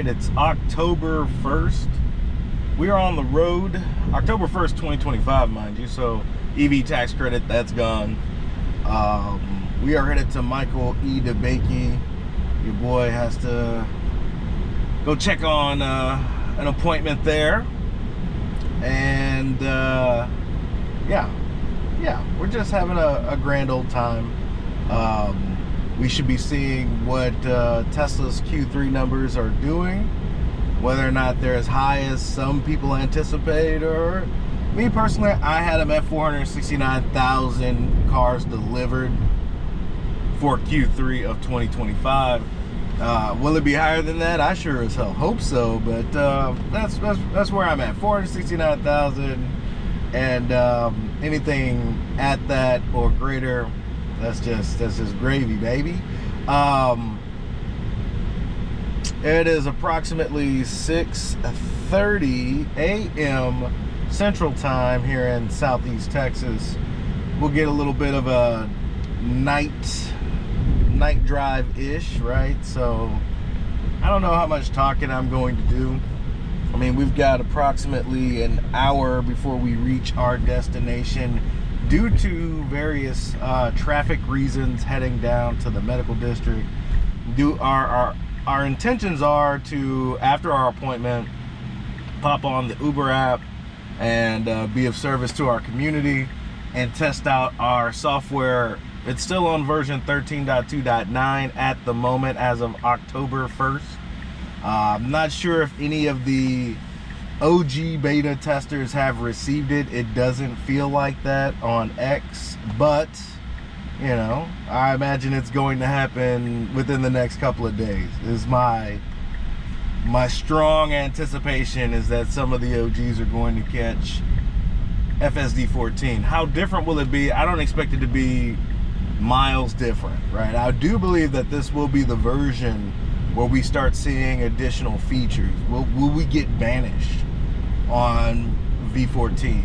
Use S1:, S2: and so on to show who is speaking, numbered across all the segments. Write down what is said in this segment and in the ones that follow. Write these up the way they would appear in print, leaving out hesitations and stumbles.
S1: right, it's October 1st. We are on the road, October 1st, 2025, mind you. So EV tax credit, that's gone. We are headed to Michael E. Debakey. Your boy has to go check on an appointment there. And yeah, we're just having a grand old time. We should be seeing what Tesla's Q3 numbers are doing, whether or not they're as high as some people anticipate, or me personally, I had them at 469,000 cars delivered for Q3 of 2025. Will it be higher than that? I sure as hell hope so, but that's where I'm at, 469,000, and anything at that or greater, that's just gravy, baby. It is approximately 6:30 a.m. Central Time here in Southeast Texas. We'll get a little bit of a night drive-ish, right? So I don't know how much talking I'm going to do. I mean, we've got approximately an hour before we reach our destination due to various traffic reasons heading down to the medical district. Our intentions are to, after our appointment, pop on the Uber app and be of service to our community and test out our software. It's still on version 13.2.9 at the moment as of October 1st. I'm not sure if any of the OG beta testers have received it. It doesn't feel like that on X, but you know, I imagine it's going to happen within the next couple of days. Is my strong anticipation is that some of the OGs are going to catch FSD 14. How different will it be? I don't expect it to be miles different, right? I do believe that this will be the version where we start seeing additional features. Will we get banished on V14?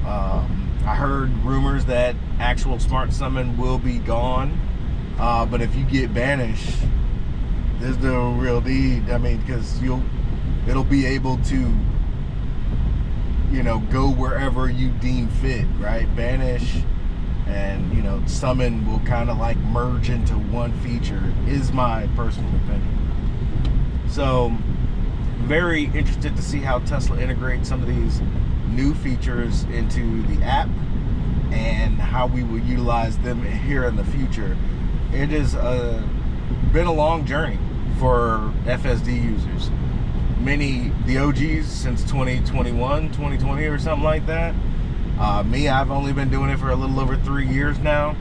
S1: I heard rumors that actual smart summon will be gone, but if you get banished, there's no real need. I mean, because it'll be able to, you know, go wherever you deem fit, right? Banish and, you know, summon will kind of like merge into one feature, is my personal opinion. So very interested to see how Tesla integrates some of these new features into the app and how we will utilize them here in the future. It has been a long journey for FSD users. Many, the OGs, since 2021, 2020 or something like that. Me, I've only been doing it for a little over 3 years now.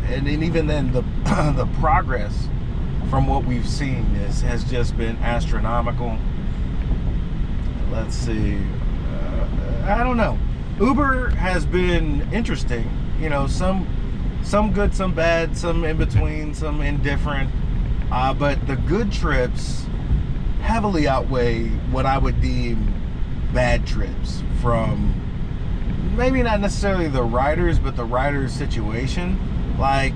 S1: And even then, the progress from what we've seen has just been astronomical. Let's see. I don't know. Uber has been interesting. You know, some good, some bad, some in between, some indifferent. But the good trips heavily outweigh what I would deem bad trips from maybe not necessarily the riders, but the rider's situation. Like,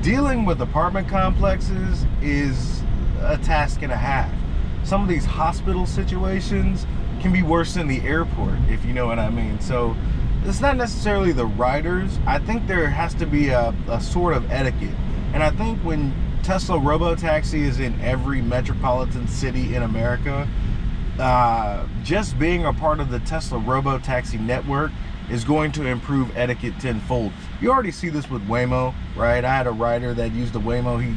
S1: dealing with apartment complexes is a task and a half. Some of these hospital situations can be worse than the airport, if you know what I mean. So it's not necessarily the riders. I think there has to be a sort of etiquette. And I think when Tesla Robotaxi is in every metropolitan city in America, just being a part of the Tesla Robotaxi network is going to improve etiquette tenfold. You already see this with Waymo, right? I had a rider that used a Waymo. He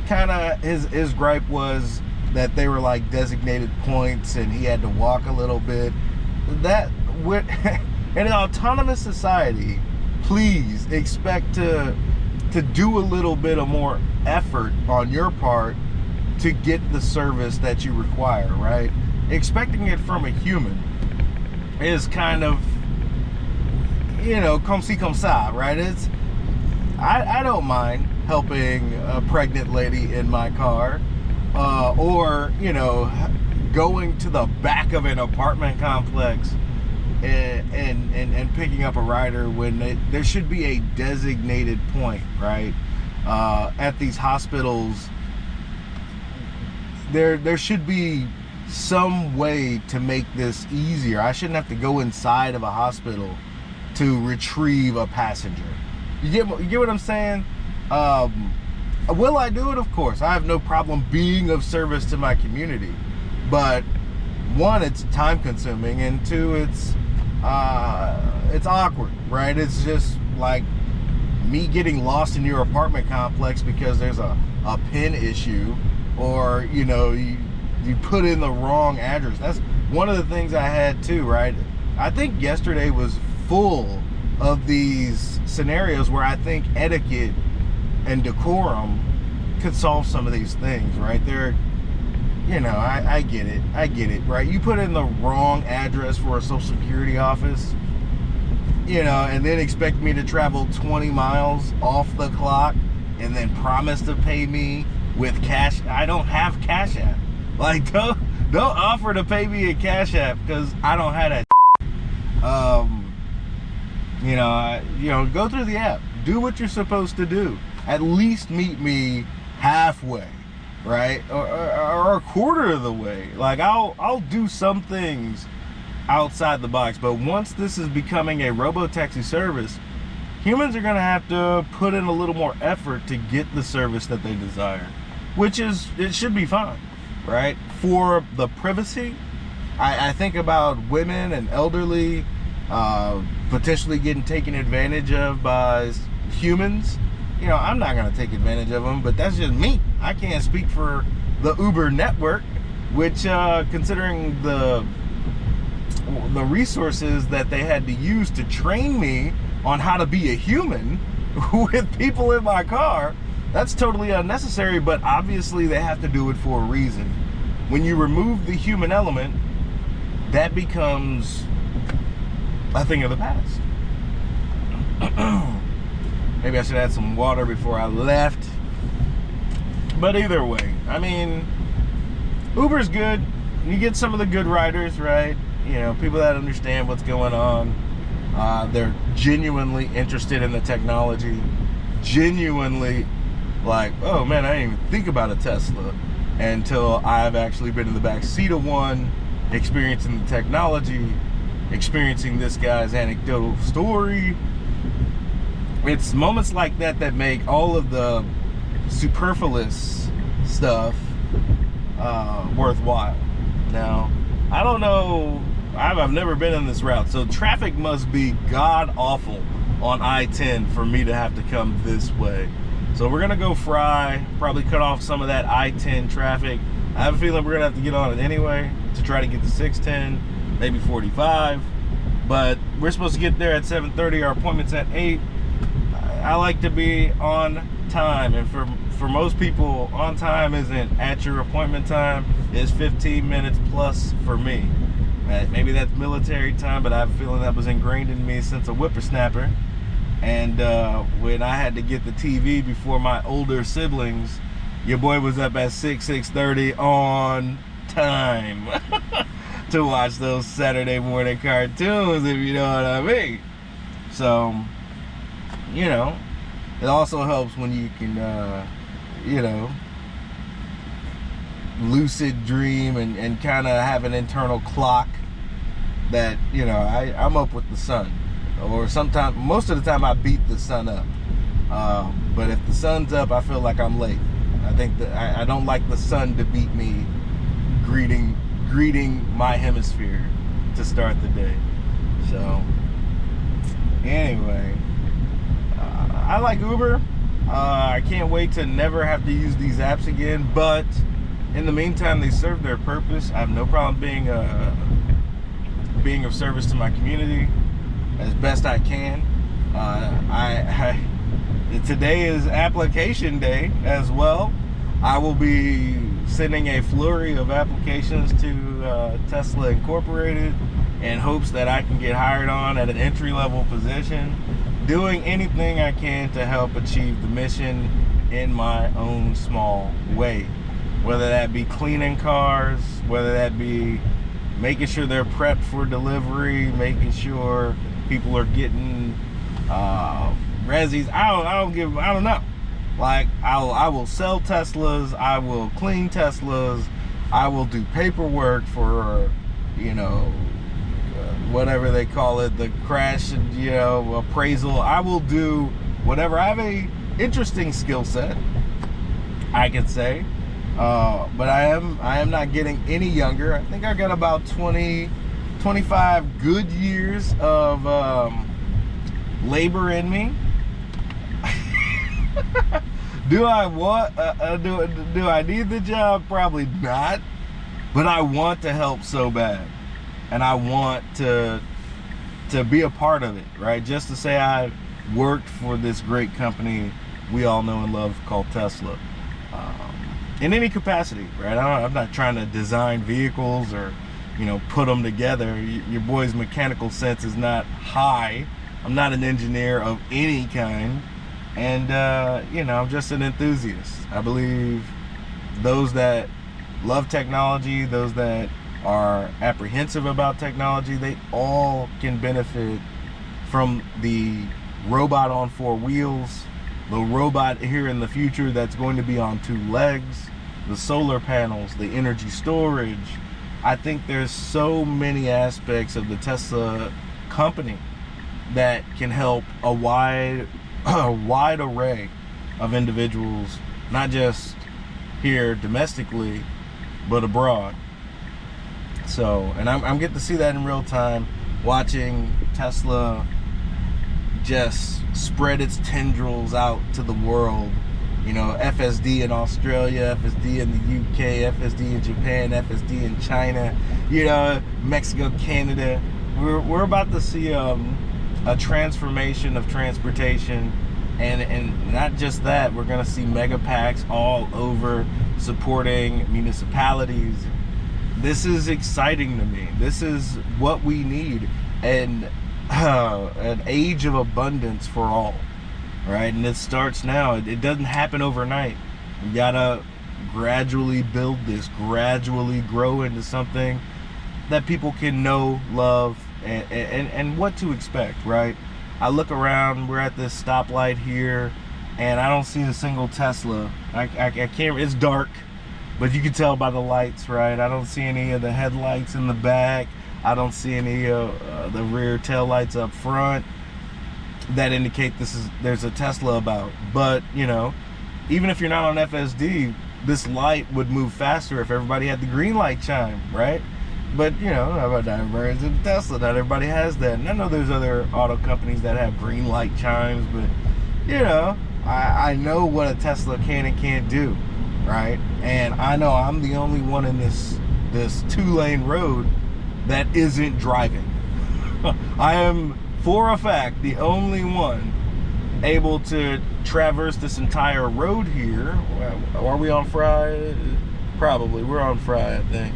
S1: kind of, his gripe was that they were like designated points and he had to walk a little bit. That in an autonomous society, please expect to do a little bit of more effort on your part to get the service that you require, right? Expecting it from a human is kind of, you know, comme ci comme ça, right? I don't mind helping a pregnant lady in my car, or, you know, going to the back of an apartment complex and picking up a rider when there should be a designated point, right? At these hospitals, there should be some way to make this easier. I shouldn't have to go inside of a hospital to retrieve a passenger. You get what I'm saying? Will I do it? Of course. I have no problem being of service to my community. But one, it's time consuming, and two, it's awkward, right? It's just like me getting lost in your apartment complex because there's a pin issue, or you put in the wrong address. That's one of the things I had too, right? I think yesterday was full of these scenarios where I think etiquette and decorum could solve some of these things, right? I get it, right? You put in the wrong address for a social security office, and then expect me to travel 20 miles off the clock and then promise to pay me with cash. I don't have Cash App. Like, don't offer to pay me a Cash App because I don't have that. Go through the app. Do what you're supposed to do. At least meet me halfway, right? Or a quarter of the way. Like, I'll do some things outside the box, but once this is becoming a robo-taxi service, humans are going to have to put in a little more effort to get the service that they desire, it should be fine, right? For the privacy, I think about women and elderly potentially getting taken advantage of by humans. I'm not going to take advantage of them, but that's just me. I can't speak for the Uber network, which considering the resources that they had to use to train me on how to be a human with people in my car, that's totally unnecessary. But obviously they have to do it for a reason. When you remove the human element, that becomes a thing of the past. Maybe I should add some water before I left. But either way, I mean, Uber's good. You get some of the good riders, right? People that understand what's going on. They're genuinely interested in the technology. Genuinely like, oh man, I didn't even think about a Tesla until I've actually been in the back seat of one, experiencing the technology, experiencing this guy's anecdotal story. It's moments like that that make all of the superfluous stuff worthwhile. Now, I don't know, I've never been in this route, so traffic must be god awful on I-10 for me to have to come this way. So we're gonna go fry, probably cut off some of that I-10 traffic. I have a feeling we're gonna have to get on it anyway to try to get to 610, maybe 45. But we're supposed to get there at 7:30. Our appointment's at 8. I like to be on time, and for most people, on time isn't at your appointment time. It's 15 minutes plus for me. Maybe that's military time, but I have a feeling that was ingrained in me since a whippersnapper. And when I had to get the TV before my older siblings, your boy was up at 6:30 on time to watch those Saturday morning cartoons, if you know what I mean. So, it also helps when you can, lucid dream and kind of have an internal clock that, I'm up with the sun. Or sometimes, most of the time I beat the sun up. But if the sun's up, I feel like I'm late. I think that I don't like the sun to beat me greeting my hemisphere to start the day. So anyway, I like Uber. I can't wait to never have to use these apps again, but in the meantime, they serve their purpose. I have no problem being of service to my community as best I can. Today is application day as well. I will be sending a flurry of applications to Tesla Incorporated in hopes that I can get hired on at an entry-level position, doing anything I can to help achieve the mission in my own small way. Whether that be cleaning cars, whether that be making sure they're prepped for delivery, making sure people are getting resis. I don't know. Like, I will sell Teslas, I will clean Teslas, I will do paperwork for, whatever they call it, the crash, appraisal. I will do whatever. I have a interesting skill set, I could say, but I am not getting any younger. I think I got about 25 good years of labor in me. Do I want? Do I need the job? Probably not. But I want to help so bad, and I want to be a part of it, right? Just to say I worked for this great company we all know and love called Tesla, in any capacity, right? I'm not trying to design vehicles or put them together. Your boy's mechanical sense is not high. I'm not an engineer of any kind. And, I'm just an enthusiast. I believe those that love technology, those that are apprehensive about technology, they all can benefit from the robot on 4 wheels, the robot here in the future that's going to be on 2 legs, the solar panels, the energy storage. I think there's so many aspects of the Tesla company that can help a wide array of individuals, not just here domestically, but abroad. So, and I'm getting to see that in real time, watching Tesla just spread its tendrils out to the world. FSD in Australia, FSD in the UK, FSD in Japan, FSD in China, Mexico, Canada. We're about to see a transformation of transportation, and not just that, we're going to see mega packs all over supporting municipalities. This is exciting to me. This is what we need, and an age of abundance for all, right? And it starts now. It doesn't happen overnight. We gotta gradually build this, gradually grow into something that people can know, love, and what to expect, right? I look around, we're at this stoplight here, and I don't see a single Tesla. I can't, it's dark, but you can tell by the lights, right? I don't see any of the headlights in the back. I don't see any of the rear tail lights up front that indicate there's a Tesla about. But, even if you're not on FSD, this light would move faster if everybody had the green light chime, right? But, not everybody's in Tesla. Not everybody has that. And I know there's other auto companies that have green light chimes, but, I know what a Tesla can and can't do, right? And I know I'm the only one in this 2-lane road that isn't driving. I am, for a fact, the only one able to traverse this entire road here. Are we on Fry? Probably. We're on Fry, I think.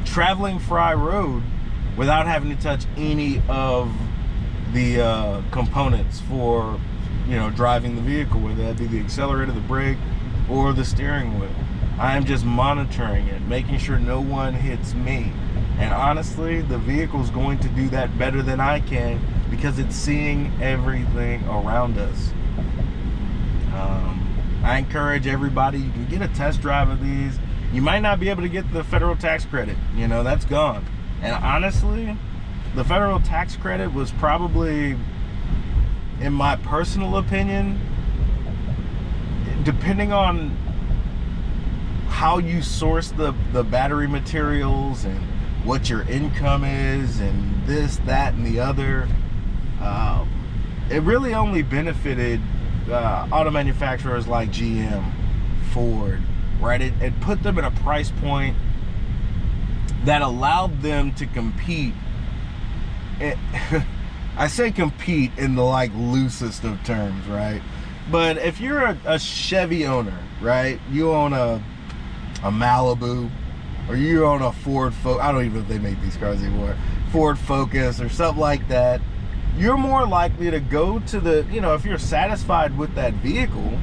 S1: Traveling Fry Road without having to touch any of the components for, driving the vehicle, whether that be the accelerator, the brake, or the steering wheel. I am just monitoring it, making sure no one hits me. And honestly, the vehicle's going to do that better than I can because it's seeing everything around us. I encourage everybody, you can get a test drive of these. You might not be able to get the federal tax credit, that's gone. And honestly, the federal tax credit was probably, in my personal opinion, depending on how you source the battery materials and what your income is and this, that, and the other, it really only benefited auto manufacturers like GM, Ford, right? It put them at a price point that allowed them to compete. I say compete in the loosest of terms, right? But if you're a Chevy owner, right? You own a Malibu, or you own a Ford Focus. I don't even know if they make these cars anymore. Ford Focus or something like that. You're more likely to go to the, if you're satisfied with that vehicle,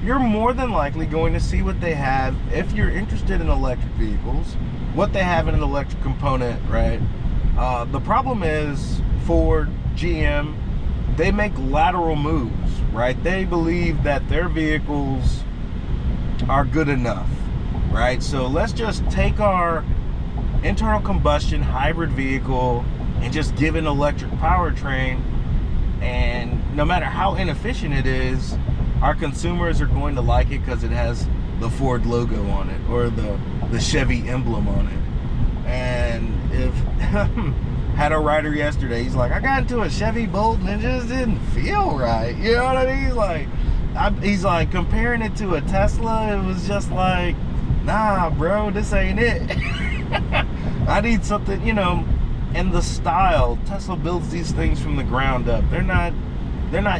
S1: you're more than likely going to see what they have. If you're interested in electric vehicles, what they have in an electric component, right? The problem is Ford, GM, they make lateral moves, right? They believe that their vehicles are good enough, right? So let's just take our internal combustion hybrid vehicle and just give it an electric powertrain, and no matter how inefficient it is, our consumers are going to like it because it has the Ford logo on it or the Chevy emblem on it. And if had a rider yesterday, he's like, I got into a Chevy Bolt and it just didn't feel right. You know what I mean? He's like comparing it to a Tesla. It was just like, nah, bro, this ain't it. I need something, you know. And the style, Tesla builds these things from the ground up. They're not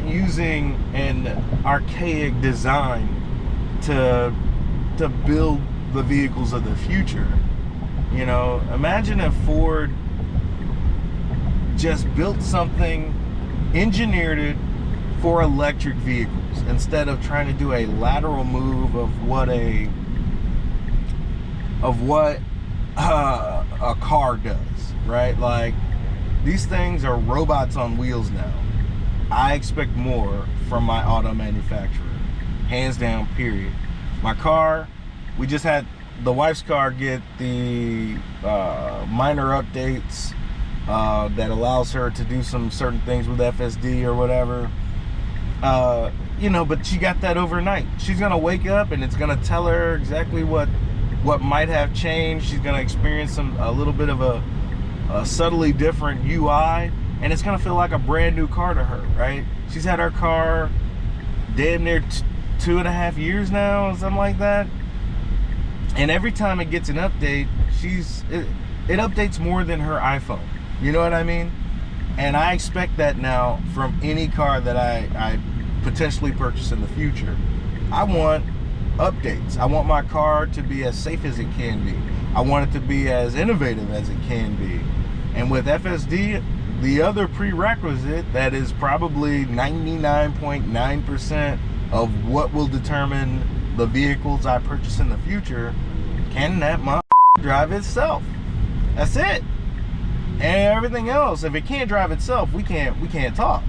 S1: using an archaic design to build the vehicles of the future. You know, imagine if Ford just built something, engineered it for electric vehicles instead of trying to do a lateral move of what a car does, right? Like, these things are robots on wheels now. I expect more from my auto manufacturer, hands down, period. My car, we just had the wife's car get the minor updates that allows her to do some certain things with FSD or whatever. You know, but she got that overnight. She's gonna wake up and it's gonna tell her exactly what might have changed. She's gonna experience a little bit of a subtly different UI, and it's gonna feel like a brand new car to her, right? She's had her car damn near 2.5 years now, something like that. And every time it gets an update, it updates more than her iPhone. You know what I mean? And I expect that now from any car that I potentially purchase in the future. I want updates. I want my car to be as safe as it can be. I want it to be as innovative as it can be. And with FSD, the other prerequisite that is probably 99.9% of what will determine the vehicles I purchase in the future, can that drive itself? That's it. And everything else, if it can't drive itself, we can't talk.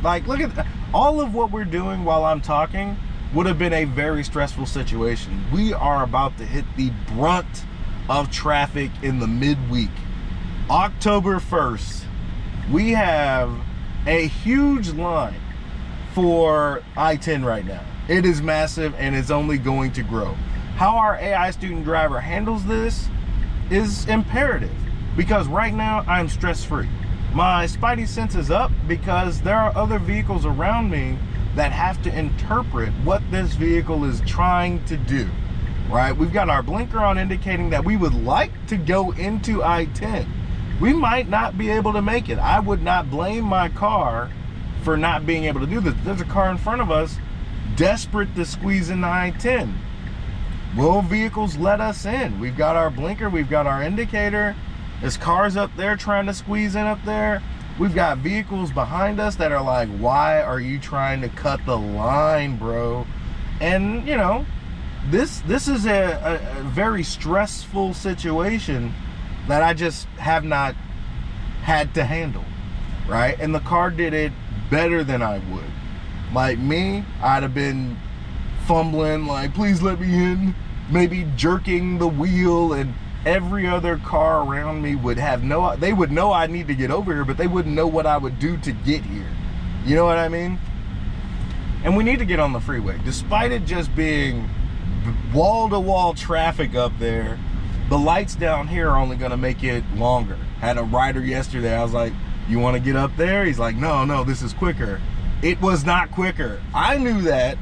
S1: Like, look at all of what we're doing while I'm talking would have been a very stressful situation. We are about to hit the brunt of traffic in the midweek. October 1st, we have a huge line for I-10 right now. It is massive and it's only going to grow. How our AI student driver handles this is imperative, because right now I'm stress-free. My spidey sense is up because there are other vehicles around me that have to interpret what this vehicle is trying to do, right? We've got our blinker on indicating that we would like to go into I-10. We might not be able to make it. I would not blame my car for not being able to do this. There's a car in front of us desperate to squeeze into I-10. Will vehicles let us in? We've got our blinker, we've got our indicator. There's cars up there trying to squeeze in up there. We've got vehicles behind us that are like, why are you trying to cut the line, bro? And, you know, this is a very stressful situation that I just have not had to handle, right? And the car did it better than I would. Like me, I'd have been fumbling, like, please let me in, maybe jerking the wheel, and every other car around me would have they would know I need to get over here, but they wouldn't know what I would do to get here. You know what I mean? And we need to get on the freeway. Despite it just being wall-to-wall traffic up there, the lights down here are only gonna make it longer. Had a rider yesterday, I was like, you wanna get up there? He's like, no, this is quicker. It was not quicker. I knew that,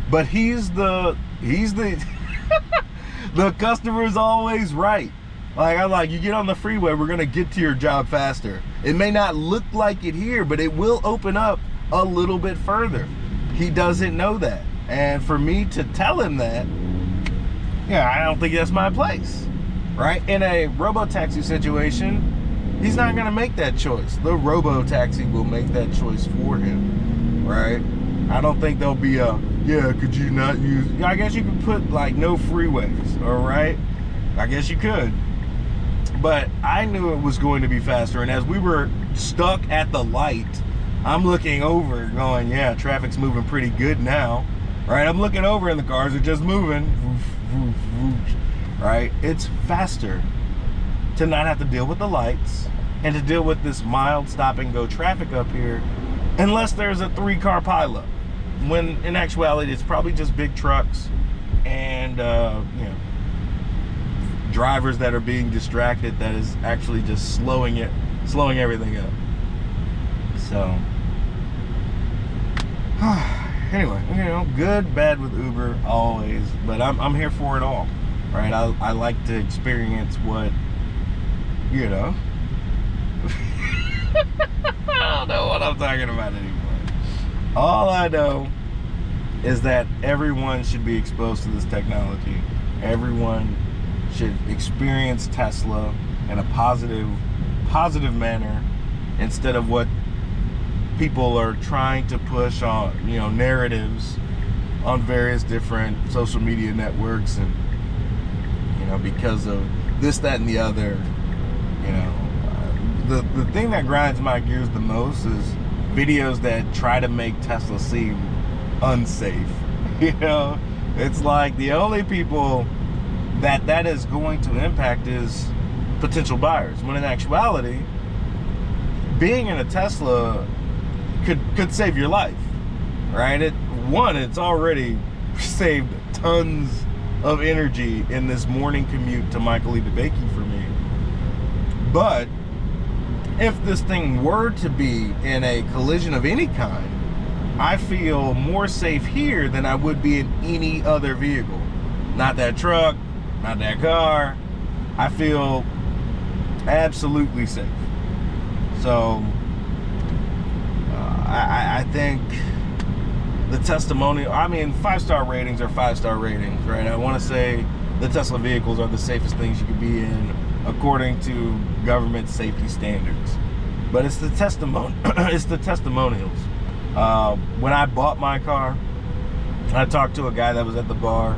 S1: but he's the the customer's always right. Like, I'm like, you get on the freeway, we're gonna get to your job faster. It may not look like it here, but it will open up a little bit further. He doesn't know that. And for me to tell him that, yeah, I don't think that's my place, right? In a robo-taxi situation, he's not gonna make that choice. The robo-taxi will make that choice for him, right? I don't think there'll be a, yeah, could you not use, I guess you could put like no freeways, all right? I guess you could. But I knew it was going to be faster, and as we were stuck at the light, I'm looking over going, yeah, traffic's moving pretty good now, right? I'm looking over and the cars are just moving. right? It's faster to not have to deal with the lights and to deal with this mild stop and go traffic up here, unless there's a 3-car pileup. When in actuality, it's probably just big trucks and drivers that are being distracted, that is actually just slowing everything up. So anyway, good, bad with Uber always, but I'm here for it all, right? I like to experience what, I don't know what I'm talking about anymore. All I know is that everyone should be exposed to this technology. Everyone should experience Tesla in a positive manner, instead of what people are trying to push on, narratives on various different social media networks, and because of this, that, and the other. The thing that grinds my gears the most is videos that try to make Tesla seem unsafe. It's like the only people that is going to impact is potential buyers, when in actuality, being in a Tesla could save your life, right? It's already saved tons of energy in this morning commute to Michael E. Debakey for me. But if this thing were to be in a collision of any kind, I feel more safe here than I would be in any other vehicle. Not that truck, not that car. I feel absolutely safe. So I think the testimonial, 5-star ratings are 5-star ratings, right? I want to say the Tesla vehicles are the safest things you could be in according to government safety standards. But it's the testimonials. When I bought my car, I talked to a guy that was at the bar.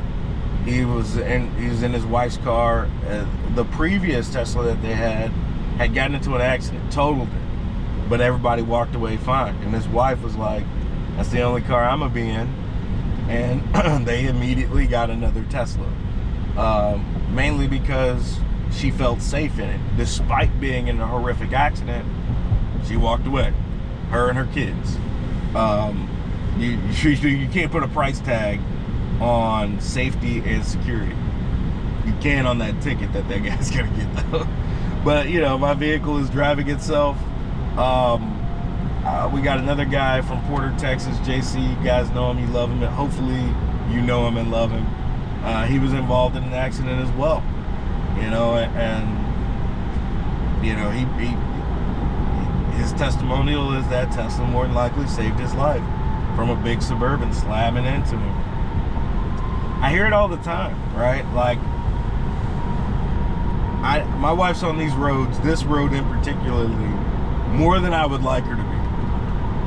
S1: He was in his wife's car. The previous Tesla that they had gotten into an accident, totaled it, but everybody walked away fine. And his wife was like, "That's the only car I'm gonna be in," and they immediately got another Tesla, mainly because she felt safe in it. Despite being in a horrific accident, she walked away, her and her kids. You can't put a price tag on safety and security. You can on that ticket that guy's gonna get though. But my vehicle is driving itself. We got another guy from Porter, Texas, JC. You guys know him, you love him, and hopefully you know him and love him. He was involved in an accident as well. His testimonial is that Tesla more than likely saved his life from a big Suburban slamming into him. I hear it all the time, right? Like, my wife's on these roads, this road in particularly, more than I would like her to be.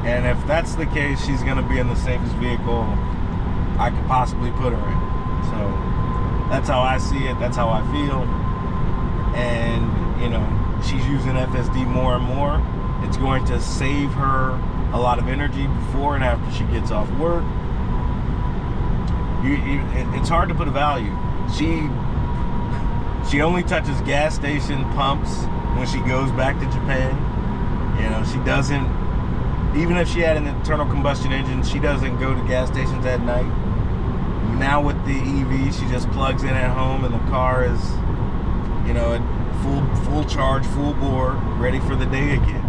S1: And if that's the case, she's going to be in the safest vehicle I could possibly put her in. So that's how I see it. That's how I feel. And, she's using FSD more and more. It's going to save her a lot of energy before and after she gets off work. It's hard to put a value. She only touches gas station pumps when she goes back to Japan. She doesn't, even if she had an internal combustion engine, she doesn't go to gas stations at night. Now with the EV, she just plugs in at home and the car is, at full charge, full bore, ready for the day again.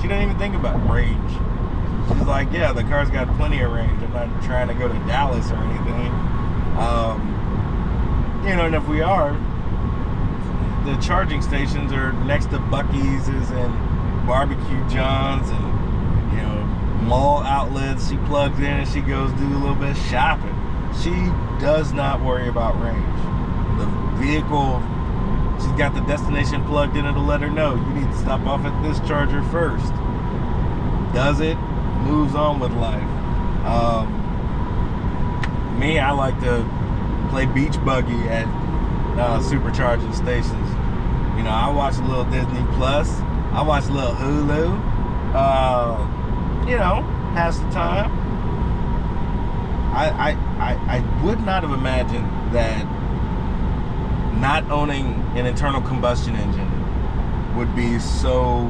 S1: She doesn't even think about range. She's like, yeah, the car's got plenty of range. I'm not trying to go to Dallas or anything. And if we are, the charging stations are next to Buc-ee's and Barbecue John's and, mall outlets. She plugs in and she goes do a little bit of shopping. She does not worry about range. The vehicle, she's got the destination plugged in, it'll let her know, you need to stop off at this charger first. Does it, moves on with life. Me, I like to play beach buggy at supercharging stations. I watch a little Disney Plus. I watch a little Hulu. Pass the time. I would not have imagined that not owning an internal combustion engine would be so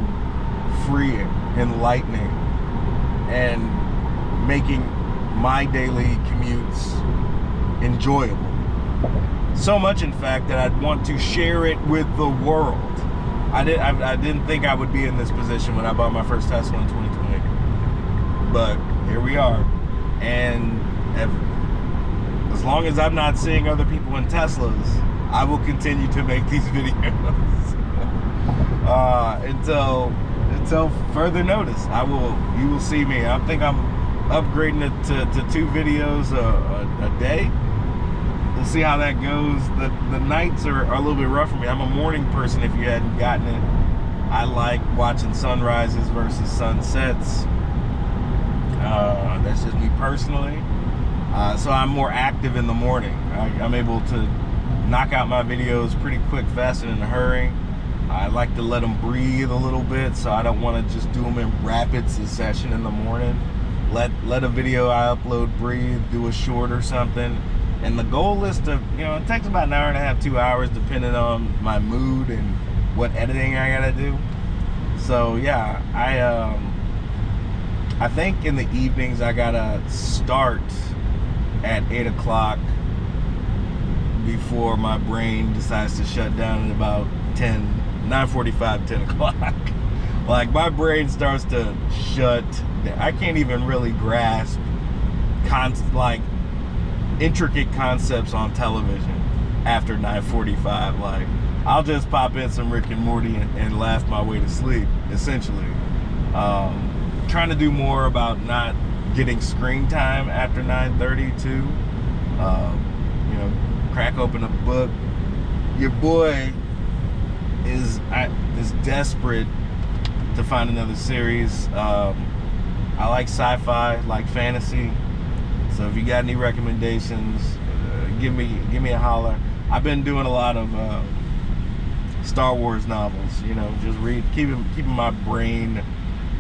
S1: freeing, enlightening, and making my daily commutes enjoyable. So much, in fact, that I'd want to share it with the world. I didn't think I would be in this position when I bought my first Tesla in 2020, but here we are. And as long as I'm not seeing other people in Teslas, I will continue to make these videos until further notice. You will see me. I think I'm upgrading it to 2 videos a day. We'll see how that goes. The nights are a little bit rough for me. I'm a morning person, if you hadn't gotten it. I like watching sunrises versus sunsets. That's just me personally. So I'm more active in the morning. I'm able to knock out my videos pretty quick, fast, and in a hurry. I like to let them breathe a little bit, so I don't want to just do them in rapid succession in the morning. Let a video I upload breathe, do a short or something. And the goal is to, it takes about an hour and a half, 2 hours, depending on my mood and what editing I gotta do. So yeah, I think in the evenings I gotta start at 8 o'clock before my brain decides to shut down at about 9:45, 10 o'clock. Like, my brain starts to shut down. I can't even really grasp intricate concepts on television after 9:45. Like, I'll just pop in some Rick and Morty and laugh my way to sleep, essentially. Trying to do more about not getting screen time after 9:30 too. Crack open a book. Your boy is desperate to find another series. I like sci-fi, like fantasy. So if you got any recommendations, give me a holler. I've been doing a lot of Star Wars novels. Just keeping my brain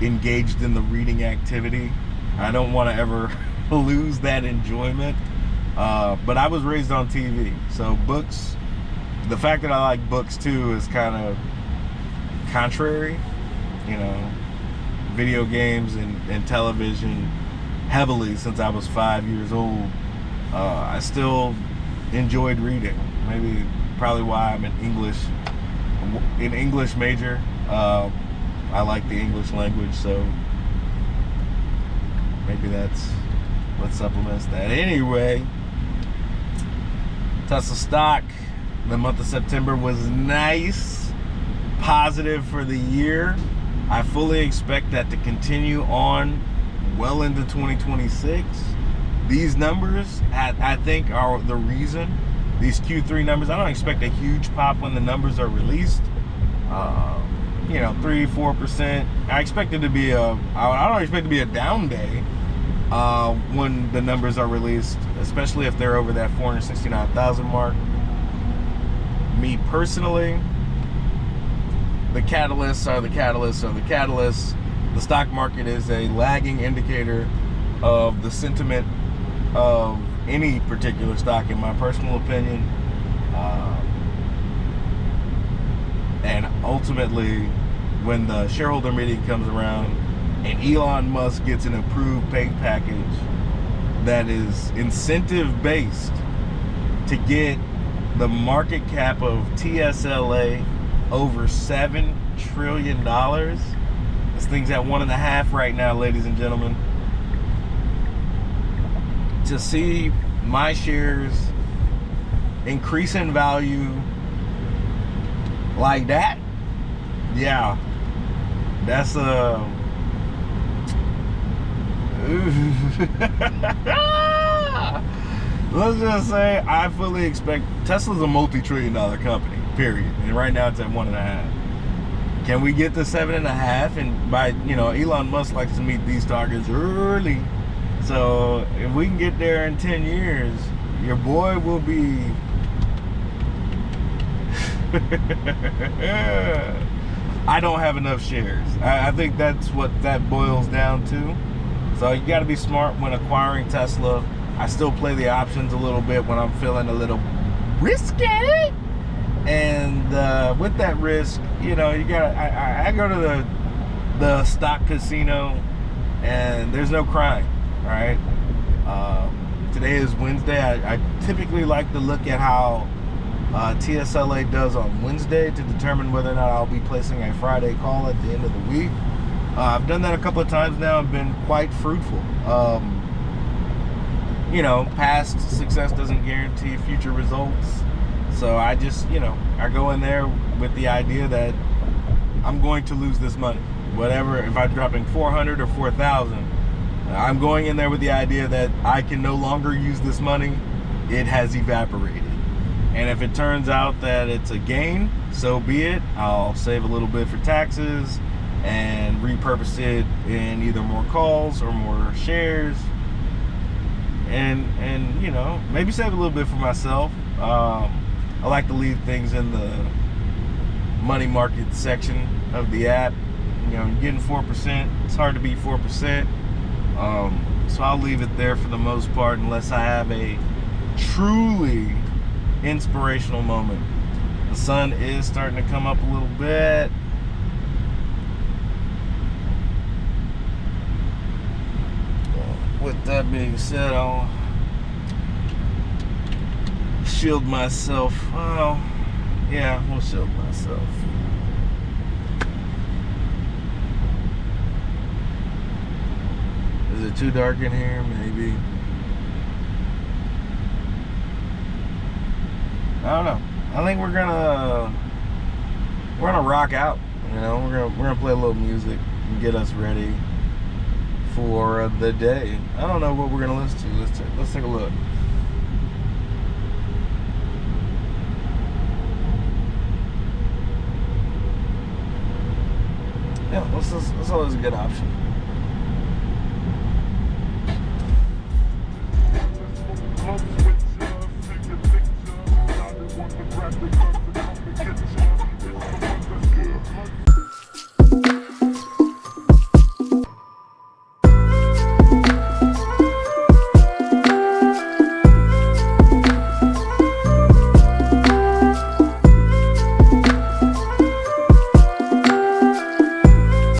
S1: engaged in the reading activity. I don't want to ever lose that enjoyment. But I was raised on TV, so books. The fact that I like books too is kind of contrary. Video games and television heavily since I was 5 years old. I still enjoyed reading. Probably why I'm an English major. I like the English language, so maybe that's what supplements that. Anyway, Tesla stock, the month of September was nice, positive for the year. I fully expect that to continue on well into 2026. These numbers, I think, are the reason. These Q3 numbers, I don't expect a huge pop when the numbers are released. 3-4%. I expect it to be I don't expect it to be a down day when the numbers are released, especially if they're over that 469,000 mark. Me personally, the catalysts are the catalysts are the catalysts. The stock market is a lagging indicator of the sentiment of any particular stock, in my personal opinion. And ultimately, when the shareholder meeting comes around and Elon Musk gets an approved pay package that is incentive-based to get the market cap of TSLA over $7 trillion. This thing's at 1.5 right now, ladies and gentlemen. To see my shares increase in value like that, yeah, that's let's just say I fully expect. Tesla's a multi-trillion-dollar company, period, and right now it's at 1.5. Can we get to 7.5? And by Elon Musk likes to meet these targets early, so if we can get there in 10 years, your boy will be I don't have enough shares. I think that's what that boils down to. So you got to be smart when acquiring Tesla. I still play the options a little bit when I'm feeling a little risky. And with that risk, you know, you got. I go to the stock casino, and there's no crime. Right. Today is Wednesday. I typically like to look at how TSLA does on Wednesday to determine whether or not I'll be placing a Friday call at the end of the week. I've done that a couple of times now and been quite fruitful. You know, past success doesn't guarantee future results. So I just, you know, I go in there with the idea that I'm going to lose this money. Whatever, if I'm dropping 400 or 4,000, I'm going in there with the idea that I can no longer use this money. It has evaporated. And if it turns out that it's a gain, so be it. I'll save a little bit for taxes and repurpose it in either more calls or more shares. And you know, maybe save a little bit for myself. I like to leave things in the money market section of the app. You know, getting 4%, it's hard to beat 4%. So I'll leave it there for the most part unless I have a truly inspirational moment. The sun is starting to come up a little bit. With that being said, I'll shield myself. Oh, yeah, we'll shield myself. Is it too dark in here? Maybe. I don't know. I think we're gonna rock out. You know, we're gonna play a little music and get us ready for the day. I don't know what we're gonna listen to. Let's take a look. Yeah, that's always a good option.